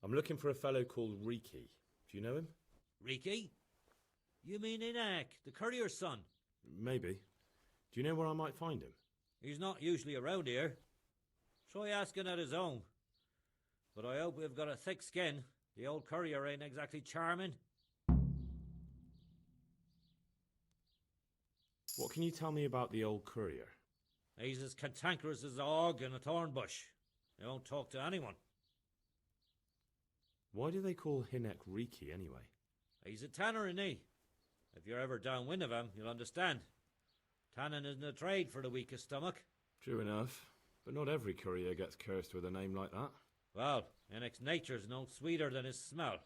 I'm looking for a fellow called Riki. Do you know him? Riki? You mean Inak, the courier's son? Maybe. Do you know where I might find him? He's not usually around here. Try asking at his own. But I hope we've got a thick skin. The old courier ain't exactly charming. What can you tell me about the old courier? He's as cantankerous as a hog in a thorn bush. He won't talk to anyone. Why do they call Hinek Riki anyway? He's a tanner, isn't he? If you're ever downwind of him, you'll understand. Tanning isn't a trade for the weakest stomach. True enough, but not every courier gets cursed with a name like that. Well, Hinek's nature's no sweeter than his smell.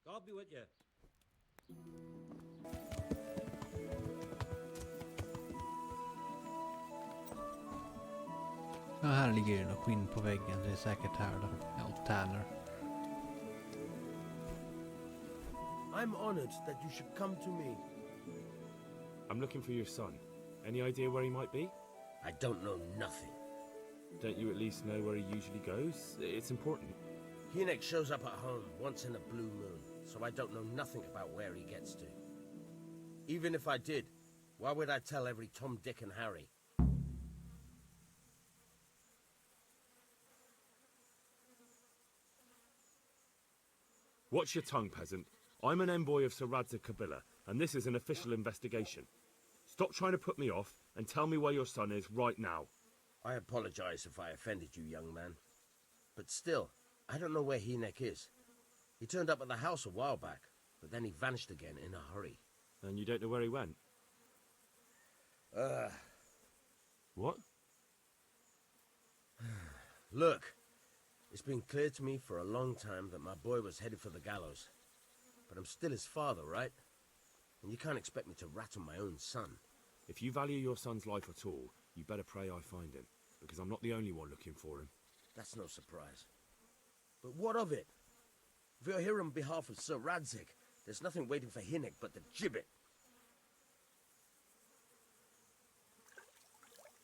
God be with you. Ja, här ligger det något skinn på väggen. Det är säkert här då. Ja, Tanner. I'm honored that you should come to me. I'm looking for your son. Any idea where he might be? I don't know nothing. Don't you at least know where he usually goes? It's important. Hinek shows up at home once in a blue moon, so I don't know nothing about where he gets to. Even if I did, why would I tell every Tom, Dick and Harry? Watch your tongue, peasant. I'm an envoy of Sir Radza Kabila, and this is an official investigation. Stop trying to put me off, and tell me where your son is right now. I apologize if I offended you, young man. But still, I don't know where Hinek is. He turned up at the house a while back, but then he vanished again in a hurry. And you don't know where he went? What? Look, it's been clear to me for a long time that my boy was headed for the gallows. But I'm still his father, right? And you can't expect me to rat on my own son. If you value your son's life at all, you better pray I find him, because I'm not the only one looking for him. That's no surprise. But what of it? If you're here on behalf of Sir Radzik, there's nothing waiting for Hinek but the gibbet.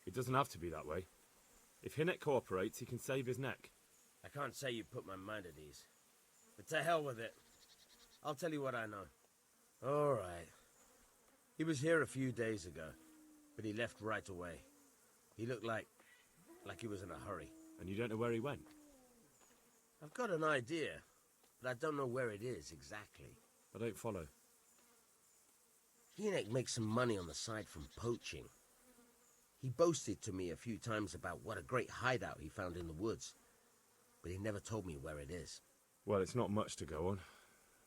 It doesn't have to be that way. If Hinek cooperates, he can save his neck. I can't say you put my mind at ease. But to hell with it. I'll tell you what I know. All right. He was here a few days ago, but he left right away. He looked like he was in a hurry. And you don't know where he went? I've got an idea, but I don't know where it is exactly. I don't follow. Hinek makes some money on the side from poaching. He boasted to me a few times about what a great hideout he found in the woods, but he never told me where it is. Well, it's not much to go on,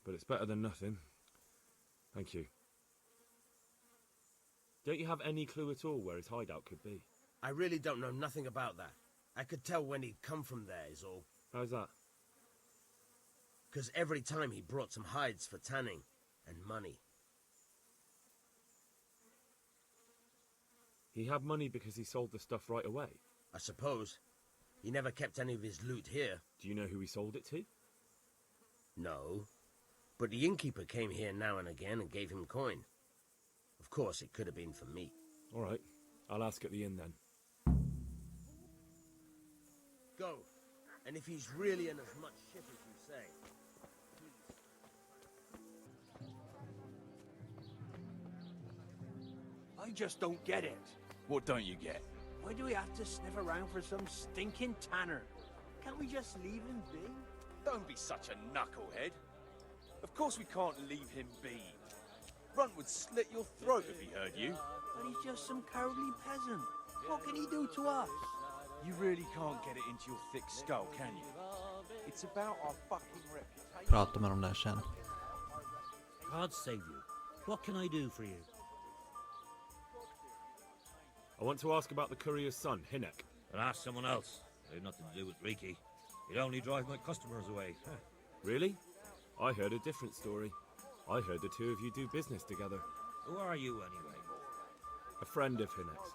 but it's better than nothing. Thank you. Don't you have any clue at all where his hideout could be? I really don't know nothing about that. I could tell when he'd come from there is all. How's that? Because every time he brought some hides for tanning and money. He had money because he sold the stuff right away? I suppose. He never kept any of his loot here. Do you know who he sold it to? No. But the innkeeper came here now and again and gave him coin. Of course, it could have been for me. All right. I'll ask at the inn then. Go. And if he's really in as much shit as you say, I just don't get it. What don't you get? Why do we have to sniff around for some stinking tanner? Can't we just leave him be? Don't be such a knucklehead. Of course we can't leave him be. Runt would slit your throat if he heard you. But he's just some cowardly peasant. What can he do to us? You really can't get it into your thick skull, can you? It's about our fucking reputation. Prata med dem där sen. God save you. What can I do for you? I want to ask about the courier's son, Hinek. I'll ask someone else. I have nothing to do with Riki. He'd only drive my customers away. Really? I heard a different story. I heard the two of you do business together. Who are you, anyway? A friend of Hinek's.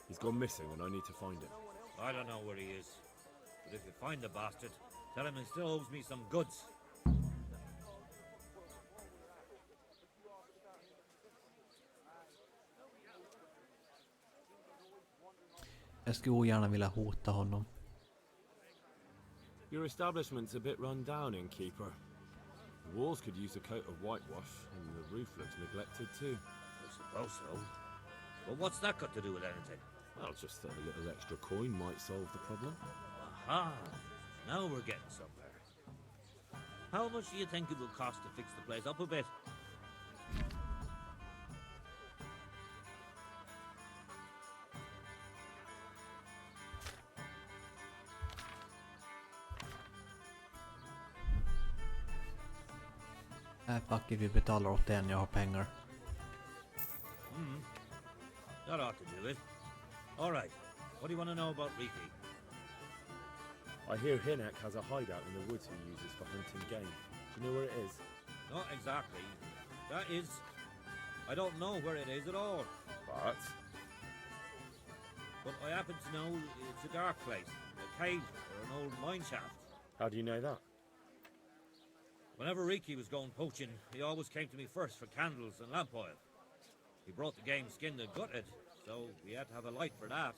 He's gone missing and I need to find him. I don't know where he is. But if you find the bastard, tell him he still owes me some goods. Jag skulle gärna vilja hota honom. Your establishment's a bit run down, innkeeper. The walls could use a coat of whitewash, and the roof looks neglected too. I suppose so. But what's that got to do with anything? Well, just a little extra coin might solve the problem. Aha! Now we're getting somewhere. How much do you think it will cost to fix the place up a bit? Fuck if vi betalar åt den, jag har pengar. That ought to do it. All right. What do you want to know about Riki? I hear Hinek has a hideout in the woods he uses for hunting game. Do you know where it is? Not exactly. That is... I don't know where it is at all. But I happen to know it's a dark place. A cave or an old mine shaft. How do you know that? Whenever Riki was going poaching, he always came to me first for candles and lamp oil. He brought the game skinned and gutted, so we had to have a light for that.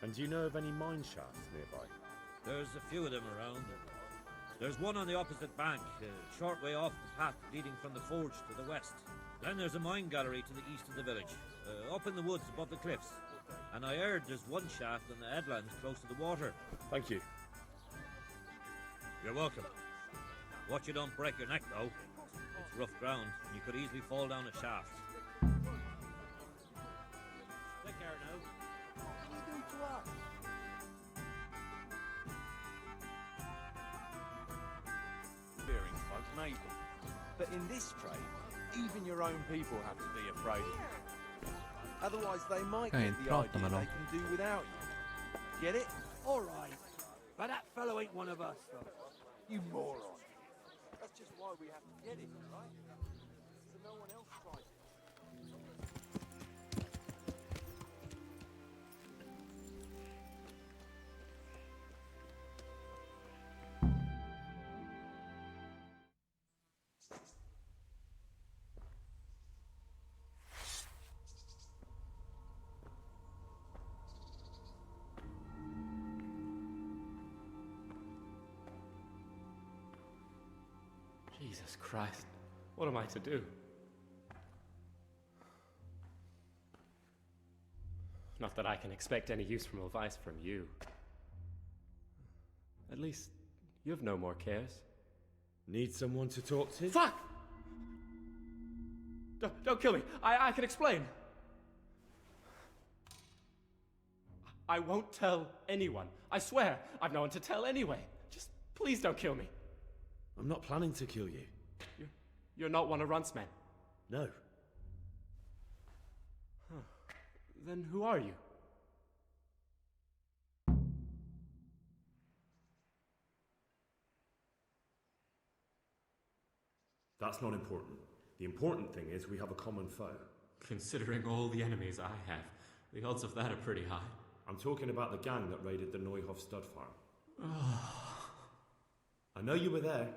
And do you know of any mine shafts nearby? There's a few of them around. There's one on the opposite bank, a short way off the path leading from the forge to the west. Then there's a mine gallery to the east of the village, up in the woods above the cliffs. And I heard there's one shaft on the headlands close to the water. Thank you. You're welcome. Watch you don't break your neck, though. It's rough ground, and you could easily fall down a shaft. Take care now. What can you do to us? Fearing folk, maybe. But in this trade, even your own people have to be afraid of you. Otherwise, they might Kan get inte the prata idea med dem. they can do without you. Get it? All right. But that fellow ain't one of us, though. You moron. That's just why we have to get it, right? So no one else tries it. Jesus Christ, what am I to do? Not that I can expect any useful advice from you. At least, you have no more cares. Need someone to talk to? Fuck! Don't kill me. I can explain. I won't tell anyone. I swear, I've no one to tell anyway. Just please don't kill me. I'm not planning to kill you. You're not one of Runt's men. No. Then who are you? That's not important. The important thing is we have a common foe. Considering all the enemies I have, the odds of that are pretty high. I'm talking about the gang that raided the Neuhof stud farm. I know you were there.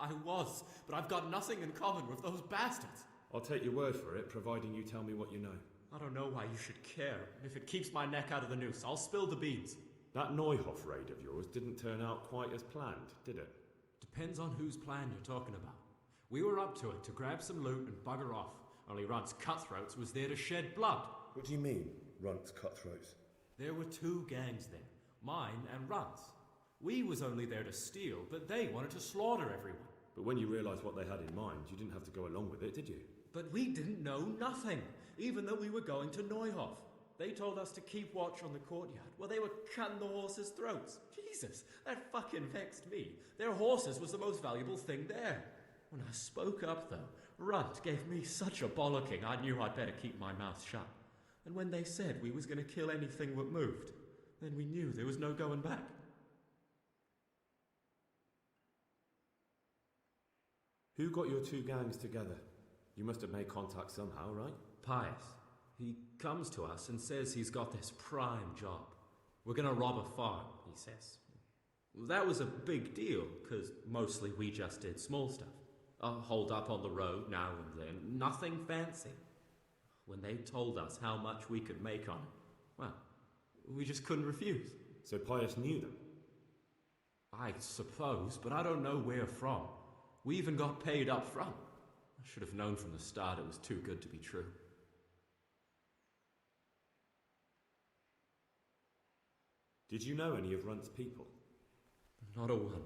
I was, but I've got nothing in common with those bastards. I'll take your word for it, providing you tell me what you know. I don't know why you should care. If it keeps my neck out of the noose, I'll spill the beans. That Neuhof raid of yours didn't turn out quite as planned, did it? Depends on whose plan you're talking about. We were up to it to grab some loot and bugger off. Only Runt's cutthroats was there to shed blood. What do you mean, Runt's cutthroats? There were two gangs there, mine and Runt's. We was only there to steal, but they wanted to slaughter everyone. But when you realised what they had in mind, you didn't have to go along with it, did you? But we didn't know nothing, even though we were going to Neuhof. They told us to keep watch on the courtyard while they were cutting the horses' throats. Jesus, that fucking vexed me. Their horses was the most valuable thing there. When I spoke up, though, Runt gave me such a bollocking I knew I'd better keep my mouth shut. And when they said we was going to kill anything that moved, then we knew there was no going back. Who got your two gangs together? You must have made contact somehow, right? Pius. He comes to us and says he's got this prime job. We're going to rob a farm, he says. That was a big deal, because mostly we just did small stuff. Hold up on the road now and then, nothing fancy. When they told us how much we could make on it, well, We just couldn't refuse. So Pius knew them? I suppose, but I don't know where from. We even got paid up front. I should have known from the start it was too good to be true. Did you know any of Runt's people? Not a one.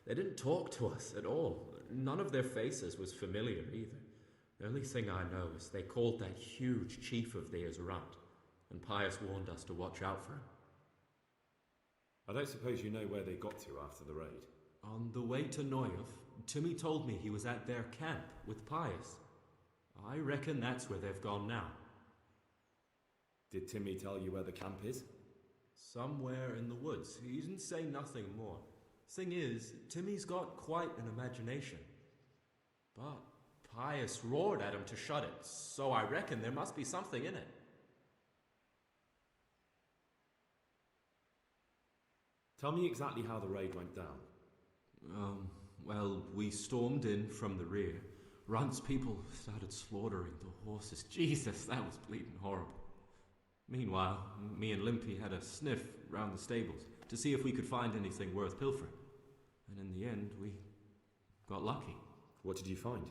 They didn't talk to us at all. None of their faces was familiar either. The only thing I know is they called that huge chief of theirs Runt, and Pius warned us to watch out for him. I don't suppose you know where they got to after the raid? On the way to Neuhof, Timmy told me he was at their camp with Pius. I reckon that's where they've gone now. Did Timmy tell you where the camp is? Somewhere in the woods. He didn't say nothing more. Thing is, Timmy's got quite an imagination. But Pius roared at him to shut it, so I reckon there must be something in it. Tell me exactly how the raid went down. Well, we stormed in from the rear. Runt's people started slaughtering the horses. Jesus, that was bleeding horrible. Meanwhile, me and Limpy had a sniff round the stables to see if we could find anything worth pilfering. And in the end, we got lucky. What did you find?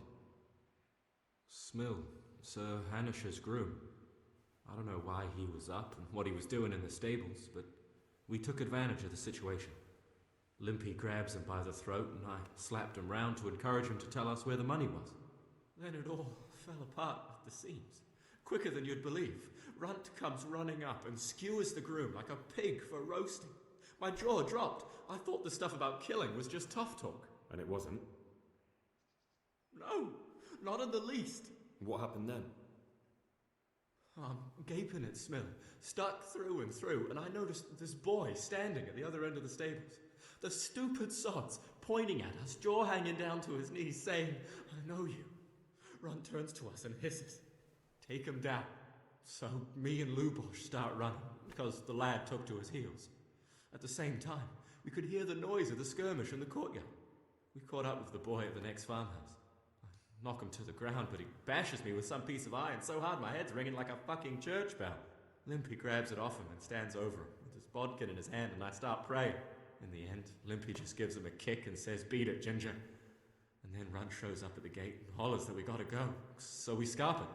Smill, Sir Hanish's groom. I don't know why he was up and what he was doing in the stables, but we took advantage of the situation. Limpy grabs him by the throat and I slapped him round to encourage him to tell us where the money was. Then it all fell apart at the seams. Quicker than you'd believe. Runt comes running up and skewers the groom like a pig for roasting. My jaw dropped. I thought the stuff about killing was just tough talk. And it wasn't? No, not in the least. What happened then? I'm gaping at Smill, stuck through and through, and I noticed this boy standing at the other end of the stables. The stupid sods pointing at us, jaw hanging down to his knees, saying, "I know you." Runt turns to us and hisses, "Take him down." So me and Lubosh start running, because the lad took to his heels. At the same time, we could hear the noise of the skirmish in the courtyard. We caught up with the boy at the next farmhouse. I knock him to the ground, but he bashes me with some piece of iron so hard my head's ringing like a fucking church bell. Limpy grabs it off him and stands over him with his bodkin in his hand, and I start praying. In the end, Limpy just gives him a kick and says, "Beat it, Ginger." And then Runt shows up at the gate and hollers that we gotta go, so we scarp it.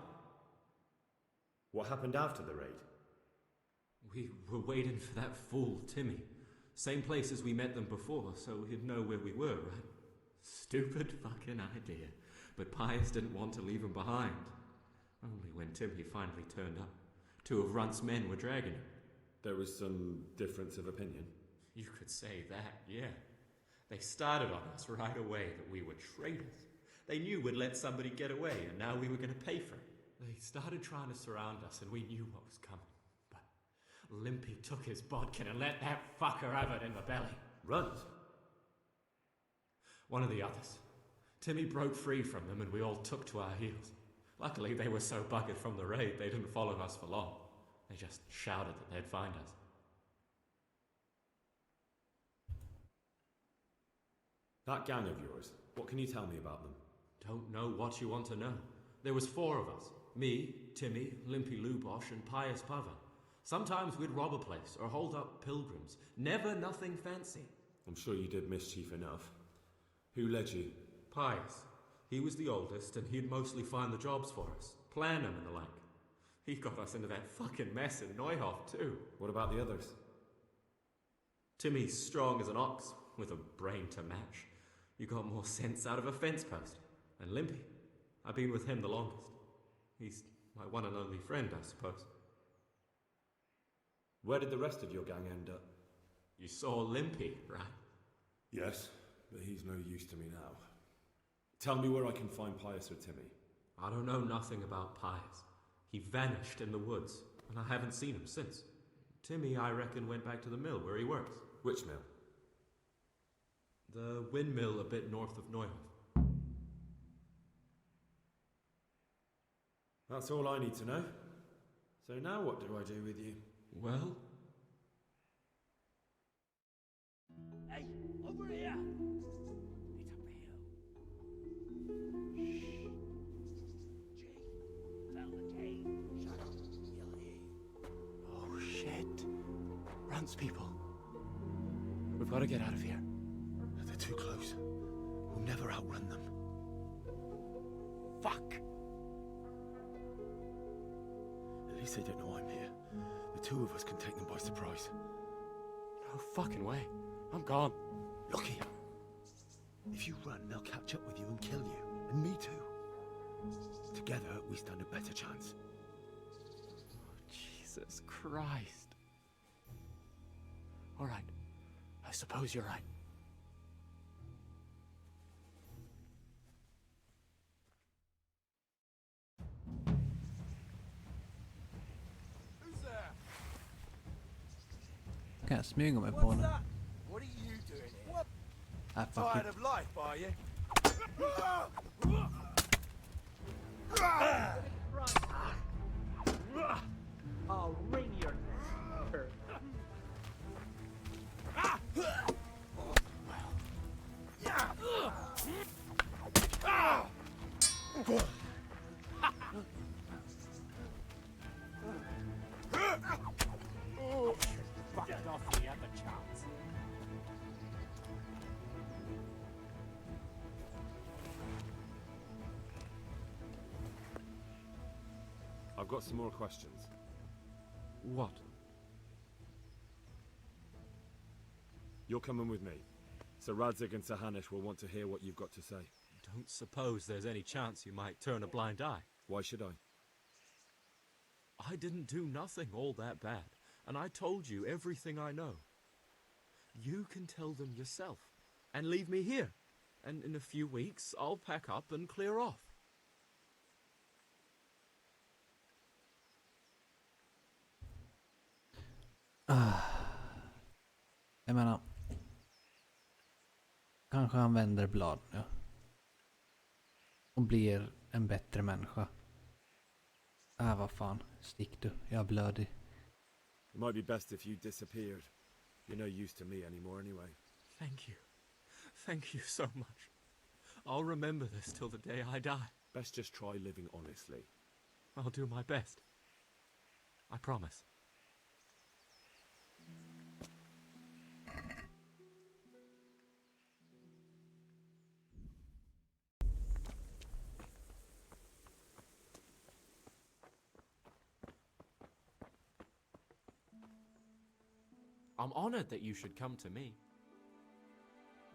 What happened after the raid? We were waiting for that fool, Timmy. Same place as we met them before, so he'd know where we were, right? Stupid fucking idea. But Pius didn't want to leave him behind. Only when Timmy finally turned up, 2 of Runt's men were dragging him. There was some difference of opinion? You could say that, yeah. They started on us right away that we were traitors. They knew we'd let somebody get away, and now we were going to pay for it. They started trying to surround us, and we knew what was coming. But Limpy took his bodkin and let that fucker have it in the belly. Runt? One of the others. Timmy broke free from them, and we all took to our heels. Luckily, they were so buggered from the raid, they didn't follow us for long. They just shouted that they'd find us. That gang of yours, what can you tell me about them? Don't know what you want to know. There was 4 of us. Me, Timmy, Limpy Lubosh, and Pius Pava. Sometimes we'd rob a place or hold up pilgrims. Never nothing fancy. I'm sure you did mischief enough. Who led you? Pius. He was the oldest, and he'd mostly find the jobs for us, plan them and the like. He got us into that fucking mess in Neuhof, too. What about the others? Timmy's strong as an ox, with a brain to match. You got more sense out of a fence post. And Limpy, I've been with him the longest. He's my one and only friend, I suppose. Where did the rest of your gang end up? You saw Limpy, right? Yes, but he's no use to me now. Tell me where I can find Pius or Timmy. I don't know nothing about Pius. He vanished in the woods, and I haven't seen him since. Timmy, I reckon, went back to the mill where he works. Which mill? The windmill a bit north of Neuhof. That's all I need to know. So now what do I do with you? Well, Hey, over here! It's up here. Shh. Jake, tell the king. Shut up, Billy. Oh, shit. chance, people. We've got to get out of here. They're too close. We'll never outrun them. Fuck! At least they don't know I'm here. The two of us can take them by surprise. No fucking way. I'm gone. Look here. If you run, they'll catch up with you and kill you. And me too. Together, we stand a better chance. Jesus Christ. All right. I suppose you're right. Who's there? Kan jag smyga mig på What's den? that? What are you doing here? What? Fuck Tired it. of life, are you? I'll wring your neck. Fucked off the other chance. I've got some more questions. What? You're coming with me. Sir Radzig and Sir Hanush will want to hear what you've got to say. Don't suppose there's any chance you might turn a blind eye. Why should I? I didn't do nothing all that bad, and I told you everything I know. You can tell them yourself, and leave me here, and in a few weeks I'll pack up and clear off. Jag menar... Kanske han vänder blad nu. Och blir en bättre människa. Vad fan. Stick du. Jag är blödig. It might be best if you disappeared. You're no use to me anymore anyway. Thank you. Thank you so much. I'll remember this till the day I die. Best just try living honestly. I'll do my best. I promise. I'm honored that you should come to me.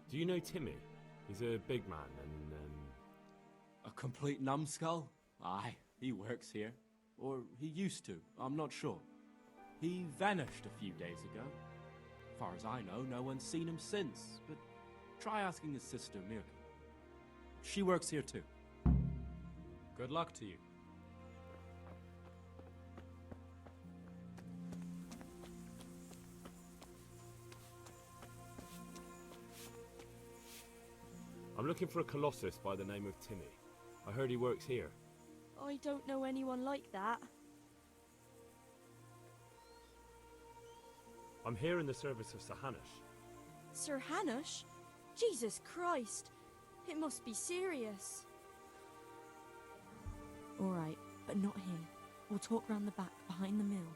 Do you know Timmy? He's a big man and, A complete numbskull? Aye, he works here. Or he used to, I'm not sure. He vanished a few days ago. Far as I know, no one's seen him since, but try asking his sister, Mirka. She works here too. Good luck to you. I'm looking for a colossus by the name of Timmy. I heard he works here. I don't know anyone like that. I'm here in the service of Sir Hanush. Sir Hanush? Jesus Christ! It must be serious. All right, but not here. We'll talk round the back, behind the mill.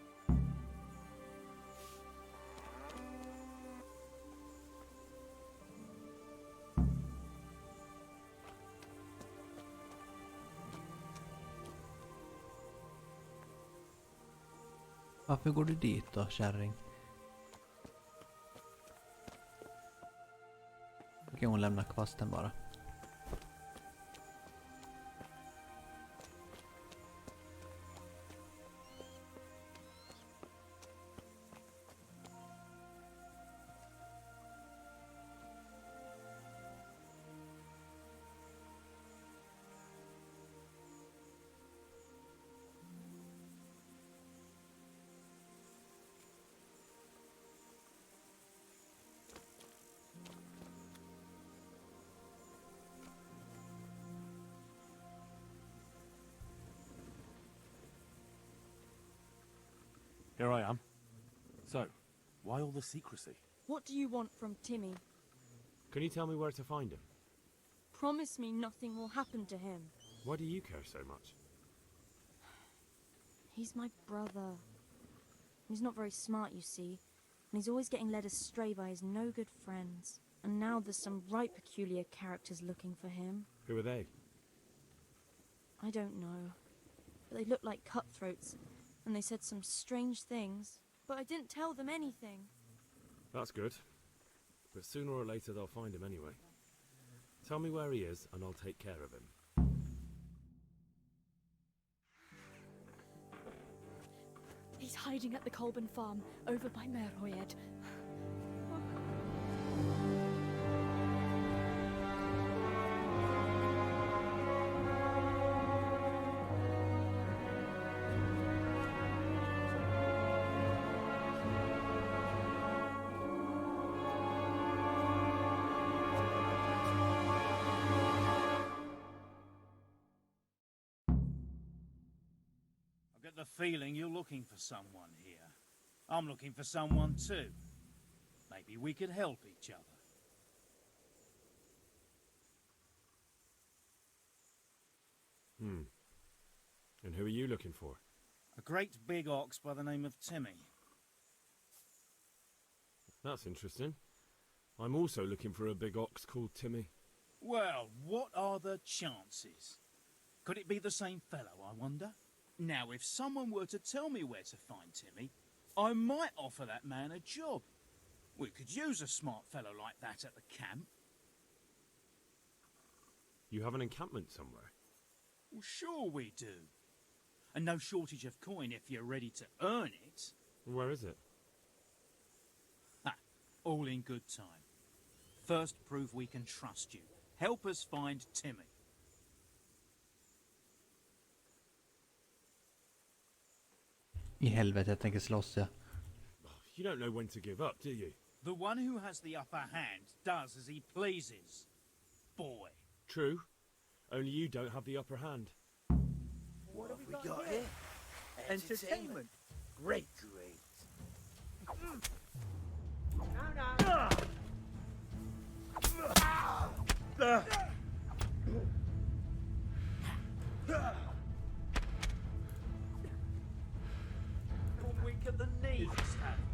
Varför går du dit då, kärring? Okej, hon lämnar kvasten bara. Here I am. So, why all the secrecy? What do you want from Timmy? Can you tell me where to find him? Promise me nothing will happen to him. Why do you care so much? He's my brother. He's not very smart, you see. and he's always getting led astray by his no-good friends. And now there's some right peculiar characters looking for him. Who are they? I don't know. But they looked like cutthroats, and they said some strange things. But I didn't tell them anything. That's good. But sooner or later they'll find him anyway. Tell me where he is, and I'll take care of him. He's hiding at the Colburn farm, over by Merhoyed. I get the feeling you're looking for someone here. I'm looking for someone too. Maybe we could help each other. And who are you looking for? A great big ox by the name of Timmy. That's interesting. I'm also looking for a big ox called Timmy. Well, what are the chances? Could it be the same fellow, I wonder? Now, if someone were to tell me where to find Timmy, I might offer that man a job. We could use a smart fellow like that at the camp. You have an encampment somewhere? Well, sure we do. And no shortage of coin if you're ready to earn it. Where is it? Ha! All in good time. First, prove we can trust you. Help us find Timmy. I helvete, jag tänker slåss jag. You don't know when to give up, do you? The one who has the upper hand does as he pleases. Boy. True. Only you don't have the upper hand. What have we got here? Entertainment. Great. You're weak at the knees, have you?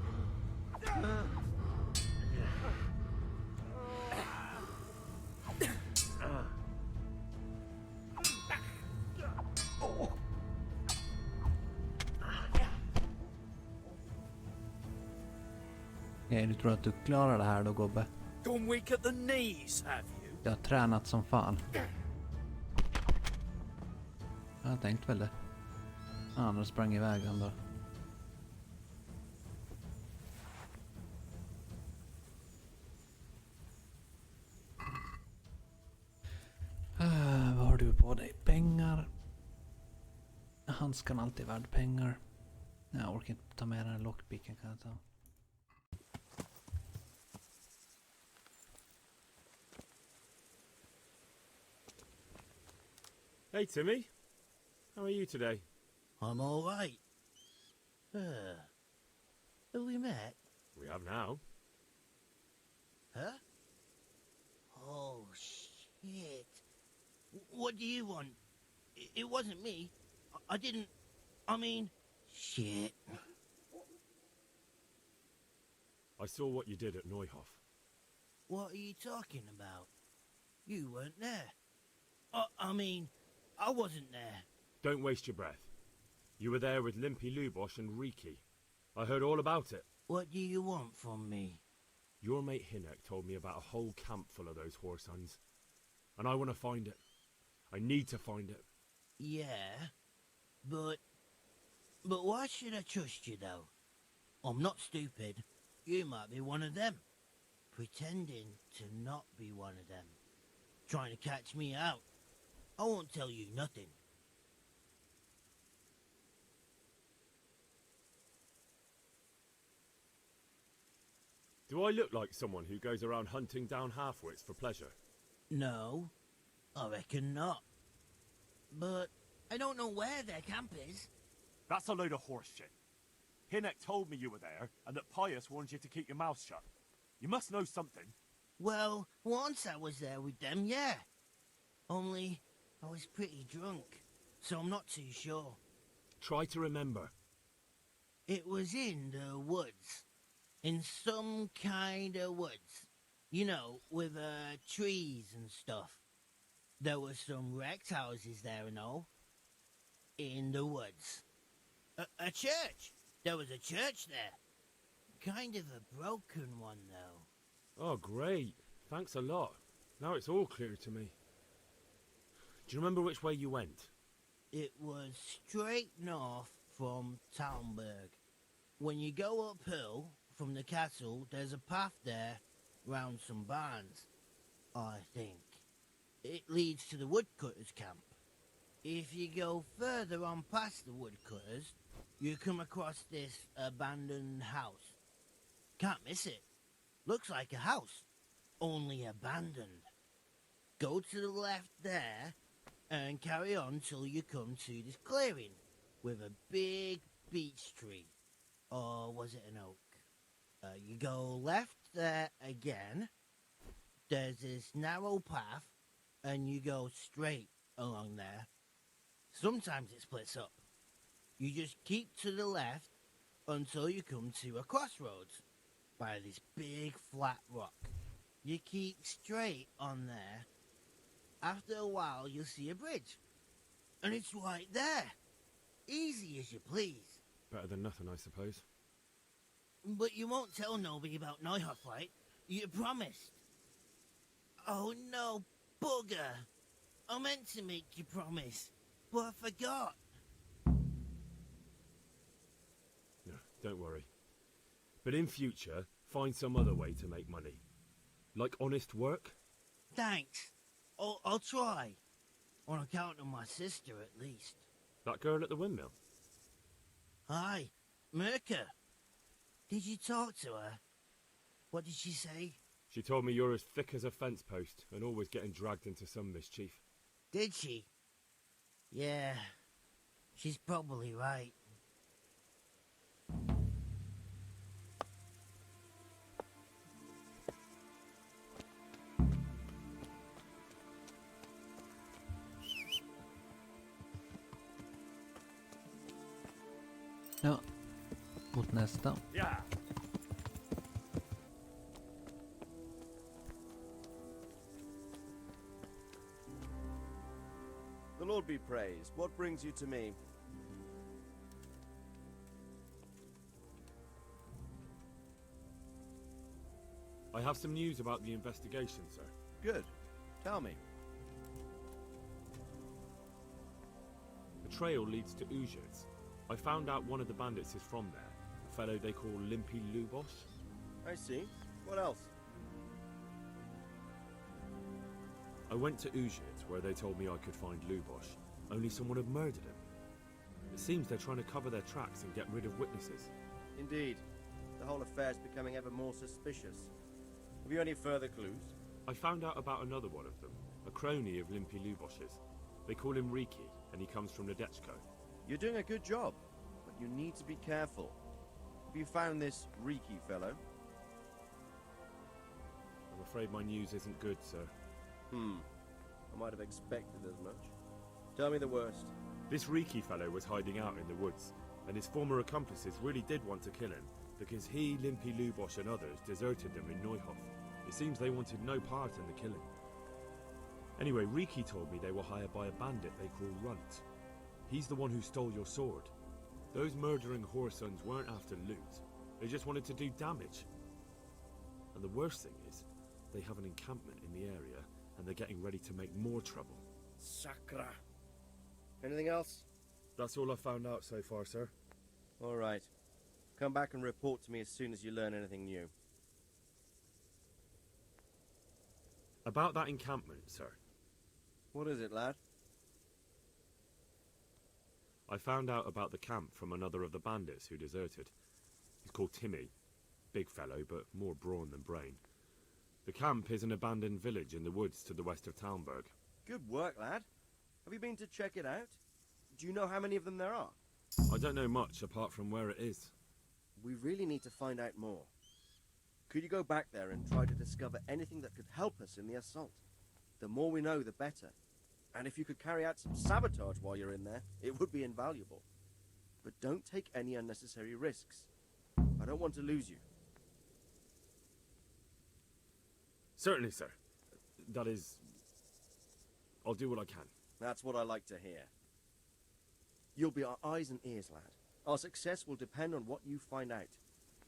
Du tror att du klarar det här då, gubbe? Gone weak at the knees, have you? Jag har tränat som fan. Jag tänkt väl det. Han sprang iväg han då. Vad har du på dig? Pengar. Handskan alltid värd pengar. Jag orkar inte ta med den här lockpicken, kan jag ta. Hey, Timmy. How are you today? I'm all right. Have we met? We have now. Huh? Oh, shit. What do you want? It wasn't me. I didn't... I mean... Shit. I saw what you did at Neuhof. What are you talking about? You weren't there. I mean, I wasn't there. Don't waste your breath. You were there with Limpy Lubosh and Riki. I heard all about it. What do you want from me? Your mate Hinnock told me about a whole camp full of those whoresuns. And I want to find it. I need to find it. Yeah, but why should I trust you, though? I'm not stupid. You might be one of them. Pretending to not be one of them. Trying to catch me out. I won't tell you nothing. Do I look like someone who goes around hunting down half-wits for pleasure? No, I reckon not. But I don't know where their camp is. That's a load of horse shit. Hinnock told me you were there, and that Pius warned you to keep your mouth shut. You must know something. Well, once I was there with them, yeah. Only I was pretty drunk, so I'm not too sure. Try to remember. It was in the woods. In some kind of woods. You know, with trees and stuff. There were some wrecked houses there and all. In the woods. A church! There was a church there. Kind of a broken one, though. Oh, great. Thanks a lot. Now it's all clear to me. Do you remember which way you went? It was straight north from Talmberg. When you go uphill from the castle, there's a path there round some barns, I think. It leads to the woodcutters' camp. If you go further on past the woodcutters, you come across this abandoned house. Can't miss it. Looks like a house, only abandoned. Go to the left there and carry on till you come to this clearing with a big beech tree. Or was it an oak? You go left there again. There's this narrow path and you go straight along there. Sometimes it splits up. You just keep to the left until you come to a crossroads by this big flat rock. You keep straight on there. After a while, you'll see a bridge. And it's right there. Easy as you please. Better than nothing, I suppose. But you won't tell nobody about Neuhoff, right? You promised. Oh no, bugger. I meant to make you promise, but I forgot. No, don't worry. But in future, find some other way to make money. Like honest work? Thanks. I'll try. On account of my sister, at least. That girl at the windmill? Hi, Mirka. Did you talk to her? What did she say? She told me you're as thick as a fence post and always getting dragged into some mischief. Did she? Yeah, she's probably right. Ja, mot nästa. Yeah. The Lord be praised. What brings you to me? I have some news about the investigation, sir. Good. Tell me. The trail leads to Uzhitz. I found out one of the bandits is from there, a fellow they call Limpy Lubos. I see. What else? I went to Uzhitz, where they told me I could find Lubos, only someone had murdered him. It seems they're trying to cover their tracks and get rid of witnesses. Indeed. The whole affair's becoming ever more suspicious. Have you any further clues? I found out about another one of them, a crony of Limpy Lubos's. They call him Riki, and he comes from Nadechko. You're doing a good job, but you need to be careful. Have you found this Riki fellow? I'm afraid my news isn't good, sir. I might have expected as much. Tell me the worst. This Riki fellow was hiding out in the woods, and his former accomplices really did want to kill him, because he, Limpy Lubos and others deserted them in Neuhoff. It seems they wanted no part in the killing. Anyway, Riki told me they were hired by a bandit they call Runt. He's the one who stole your sword. Those murdering whoresons weren't after loot. They just wanted to do damage. And the worst thing is, they have an encampment in the area, and they're getting ready to make more trouble. Sakra. Anything else? That's all I've found out so far, sir. All right. Come back and report to me as soon as you learn anything new. About that encampment, sir. What is it, lad? I found out about the camp from another of the bandits who deserted. He's called Timmy. Big fellow, but more brawn than brain. The camp is an abandoned village in the woods to the west of Talmberg. Good work, lad. Have you been to check it out? Do you know how many of them there are? I don't know much apart from where it is. We really need to find out more. Could you go back there and try to discover anything that could help us in the assault? The more we know, the better. And if you could carry out some sabotage while you're in there, it would be invaluable. But don't take any unnecessary risks. I don't want to lose you. Certainly, sir. That is... I'll do what I can. That's what I like to hear. You'll be our eyes and ears, lad. Our success will depend on what you find out.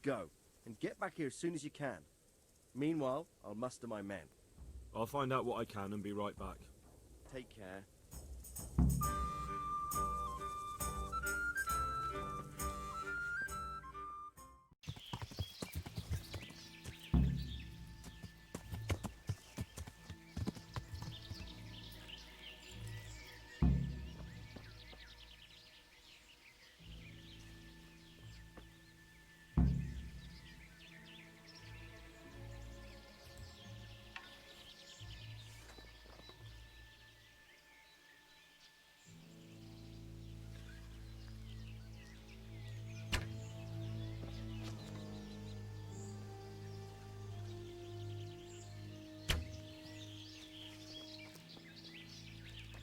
Go, and get back here as soon as you can. Meanwhile, I'll muster my men. I'll find out what I can and be right back. Take care.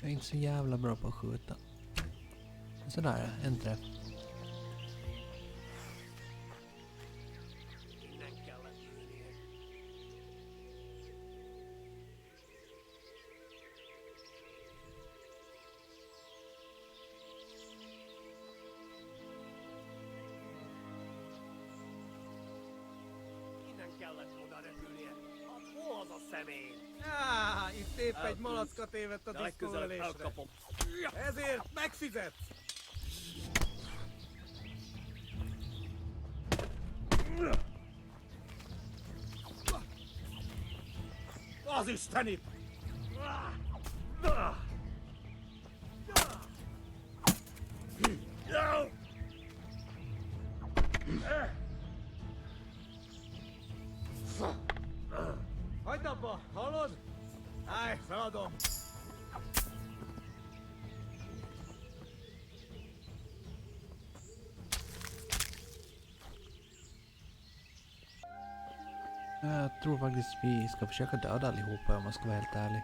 Jag är inte så jävla bra på att skjuta. Sådär, en träff. Itt épp egy malackat évett a diszkóölésre. Ezért megfizet! Az istenit! Hagyd abba, hallod? Állj, feladom! Jag tror faktiskt vi ska försöka döda allihopa om man ska vara helt ärlig.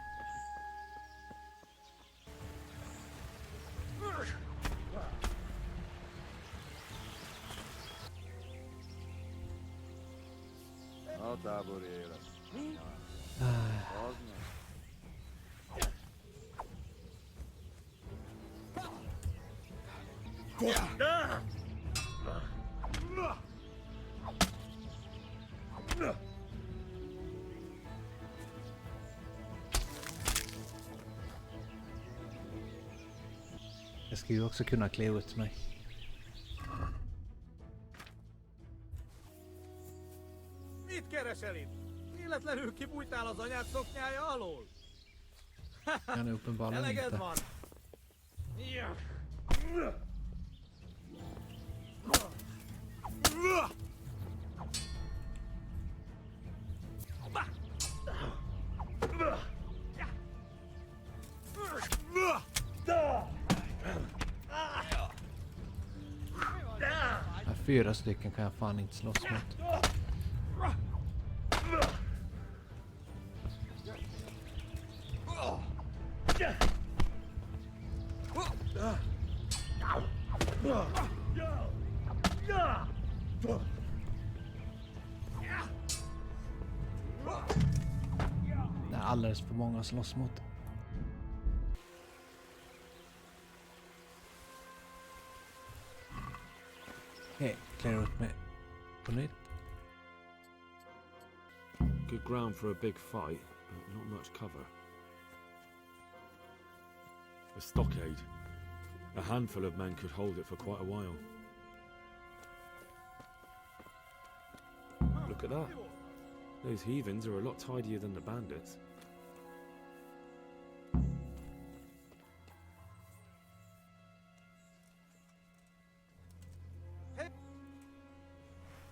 Jag ska ju också kunna klä ut mig. Mit keresel itt? Véletlenül kibújtál az anyád szoknyája alól? Han är uppenbarligen Eleged inte. van! Fyra stycken kan jag fan inte slåss mot. Det är alldeles för många att slåss mot. Okej, klär ut mig på nytt. Good ground for a big fight, but not much cover. A stockade. A handful of men could hold it for quite a while. Look at that. Those heathens are a lot tidier than the bandits.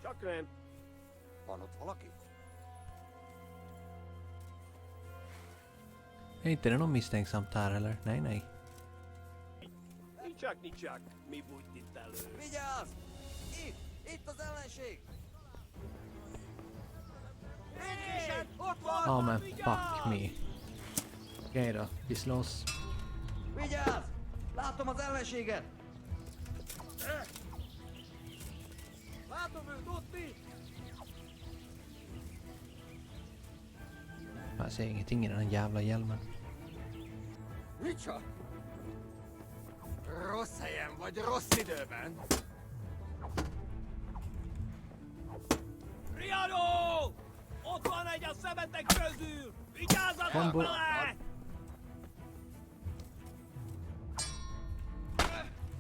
Chucklen! Panot valaki. Är inte det någon misstänksamt här eller? Nej, nej. Nicsak, mi bújt itt elő? Vigyázz! Itt az ellenség! Ott van! Ja men fuck me. Okej då, vi slåss. Vigyázz! Látom az ellenséget! Látom őt ott itt! ser ingenting i den jävla hjälmen. Micsoda? Rossz helyen vagy rossz időben? Riadó! Ott van egy a szemetek közül! Vigyázzatok vele!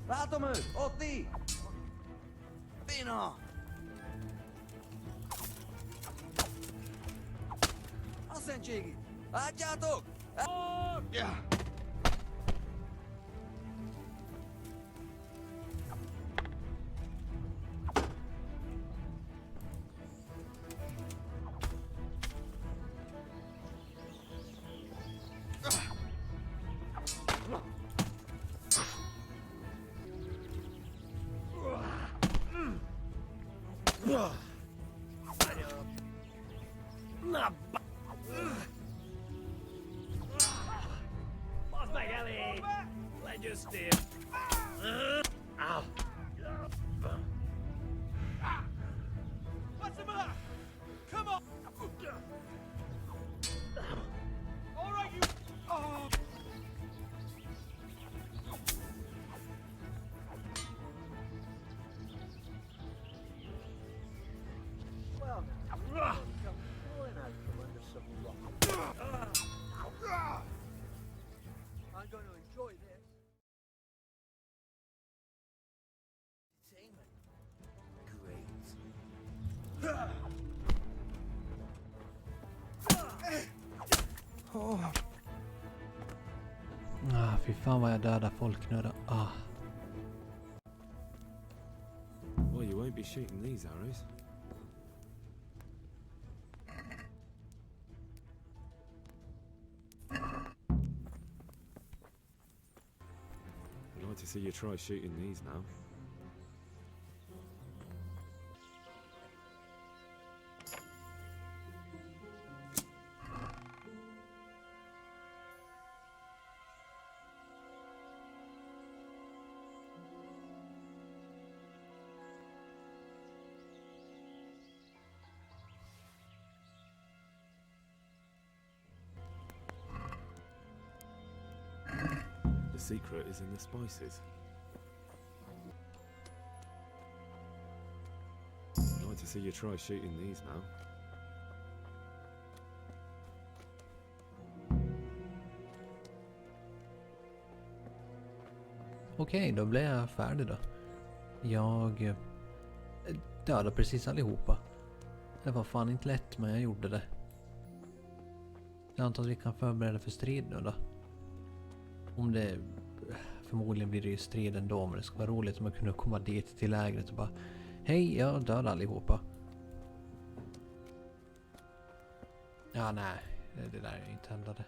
Látom őt! Ott ti! Fina! A szentségit! Látjátok? Ja. Bazd meg elé! Legyőztél! What's the matter? Come on! All right, you... Oh. Well, now, come crawling out from under some rock. I'm going to enjoy this. Fy fan vad jag dödar folk nu då. Well, you won't be shooting these arrows. I'd like to see you try shooting these now. The secret is in the spices. I'd like to see you try shooting these now. Okej, då blev jag färdig då. Jag dödade precis allihopa. Det var fan inte lätt, men jag gjorde det. Jag antar att vi kan förbereda för strid nu då. Om det... Förmodligen blir det ju strid ändå, men det skulle vara roligt om jag kunde komma dit till lägret och bara... Hej, jag dödade allihopa. Ja, nej. Det där är ju inte hända det.